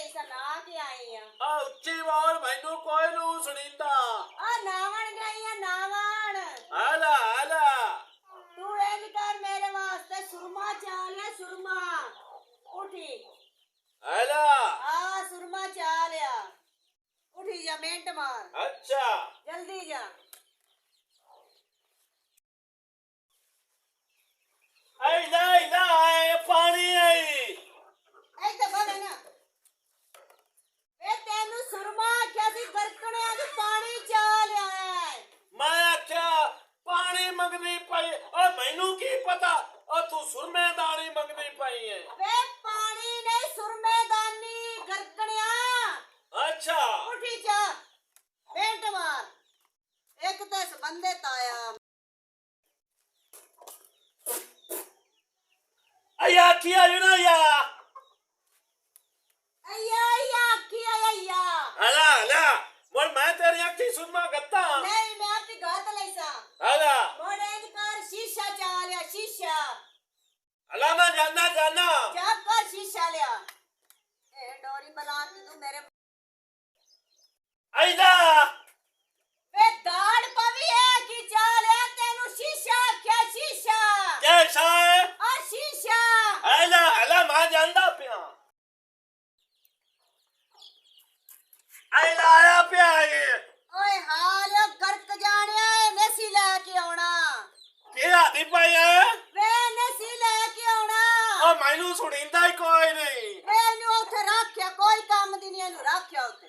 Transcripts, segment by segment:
ਲਈ ਸਾ ਨਾ ਕੇ ਆਈ ਆ ਆ ਉੱਚੀ ਬੋਲ ਮੈਨੂੰ ਕੋਈ ਨੂੰ ਸੁਣੀਂਦਾ। ਆ ਨਾਵਣ ਗਈ ਆ ਨਾਵਣ ਆਲਾ ਆਲਾ ਤੂੰ ਇਹ ਕਰ ਮੇਰੇ ਵਾਸਤੇ ਸੁਰਮਾ ਚਾਲਿਆ ਸੁਰਮਾ ਉਠੀ ਆਲਾ ਆ ਸੁਰਮਾ ਚਾਲਿਆ उठी जा मिनट मार अच्छा जल्दी जा आई ला पानी आई ऐ तो बने ना ए तेनु सुरमा क्या सी गरकने आज पानी चा लिया है मैं क्या पानी मंगनी पई और मैनू की पता और तू सुरमेदानी मंगनी पई है वे पानी नहीं सुरमेदानी गरकनिया अच्छा उठी जा मिनट मार एक तो इस बंदे ताया अया किया यू ना या अया किया अया अला अला मोर मैं तेरी अखी सुरमा गत्ता नहीं मैं आपकी गात लईसा अला मोड़े कर शीशा चालिया शीशा अला मैं जाना जा कर शीशा लिया ए डोरी बना के तू मेरे आइला वे दाड़ पवी है कि चाले तेनु शीशा क्या शीशा कैसा है आ शीशा आइला अला मैं जानदा पिया आइला आया पिया ये ओए हाल गर्क जाने नसी लेके आना के आदी पाई है वे नसी लेके आना और मैनू सुनींदा ही कोई नहीं वे नु उथे रखया कोई काम दी नहीं नु रखया उथे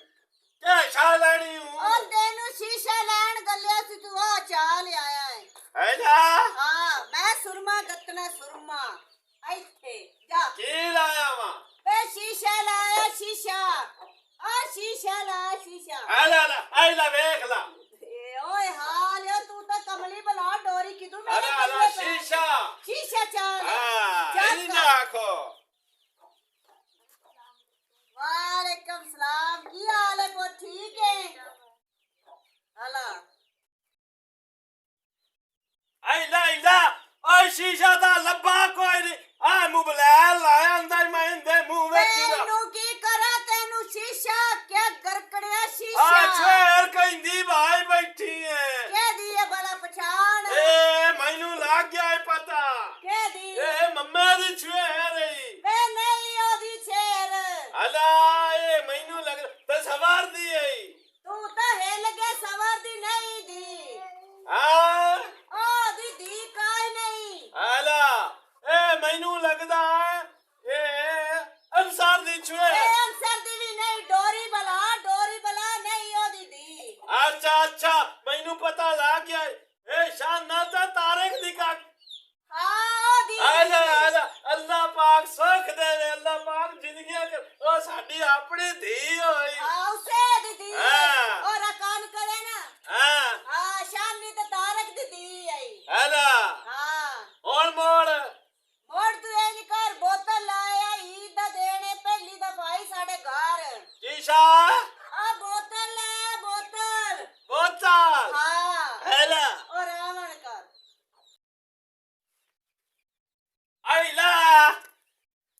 कैसा लेनी हूँ ओ तेनु शीशा लैन गलिया सी तू आ चाल आया है आइला हां मैं सुरमा गतना सुरमा ऐथे जा की लाया वहाँ वे शीशा लाया शीशा आ शीशा ला शीशा आइला आइला देख ला ए ओए हाल यो तू तो कमली बला डोरी की तू मेरे अला कमरे पे शीशा शीशा चाल हाँ इन्हीं ना आखो वालेकुम सलाम की हाल है को ठीक है हला आइला और शीशा दा लब्बा कोई नहीं आ मोबाइल लाया अंदर मैं इंदे मुंह में चूड़ा तेनु की करा तेनु शीशा क्या गरकड़िया आ शीशा छेर कहंदी भाई बैठी है के दिए बड़ा पहचान ए मैनू लाग गया है पता के दी ए मम्मा दी छेर रही वे नहीं ओदी छेर अला ए मैनू लग तो सवार दी है तू तो हेल के सवार दी नहीं दी हाँ ओ दी काय नहीं अला ए मैनू लगदा है ए अंसार दी ए छुए अंसर दी भी नहीं डोरी बला नहीं ओ दीदी अच्छा मैनू पता लग गया है। ए शान ना तो तारक दिखा हाँ ओ दीदी आला अल्लाह पाक सुख देवे अल्लाह पाक जिंदगी के ओ साडी अपनी धी होई उसे दीदी हाँ। और कान करे ना हां हाँ शाम नी तो तारक दीदी आई आला हाँ और मोड़ मोड़ तू ये निकर बोतल लाया ईद दा देने पहली दफाई साढ़े घर शीशा आ बोतल लाया बोतल बोतल हाँ आला और रावण कर आइला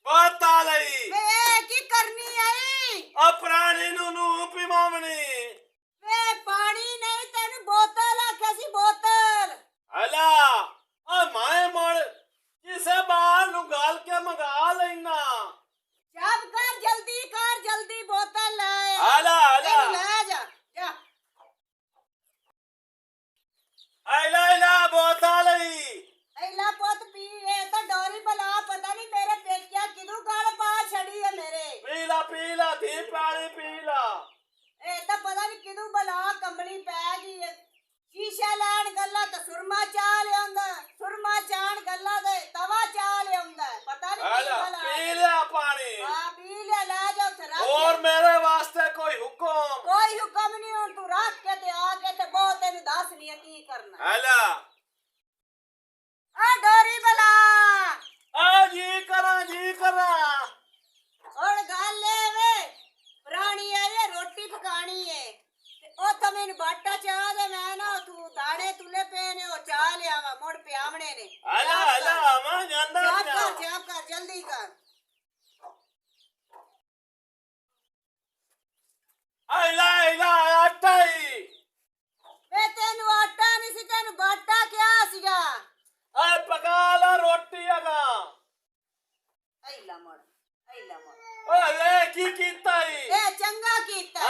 बोतल आई वे की करनी आई ओ प्राणी नु पिमावनी वे पानी नहीं तेन बोतल कैसी बोतल आला ओ माए मोड़ किसे बाहर नु गाल के मंगा लेना जब कर जल्दी बोतल लाए आला ले जा जा आइला बोतल आई ऐला पुत पी ए तो डोरी बला पता नहीं मेरे पेटिया किदू गल पा छड़ी है मेरे पीला धी पानी पीला ए तो पता नहीं किदू बला कंबली पै गई है शीशा लैन गल्ला तो सुरमा चा लियांदा सुरमा चाण गल्ला दे तवा चा लियांदा पता नहीं आला की बला पी लिया पानी हां पी ले जाओ थे रख और मेरे वास्ते कोई हुक्म कोई हुक्म नहीं हुन तू रख के ते आके ते बहुत तेनु दस नहीं की करना आला आ डोरी बला आ जी करा और गल ले वे पुरानी है ये रोटी पकानी है ओ तो मैंने बाटा चाह दे मैं ना तू दाने तुले पे ने ओ चाह ले आवा मोड़ प्यामणे ने आला मैं जानदा कर जल्दी कर ਮੁੜ ਐਲਾ ਮੁੜ ਓਏ ਕੀ ਕੀਤਾ ਈ ਇਹ ਚੰਗਾ ਕੀਤਾ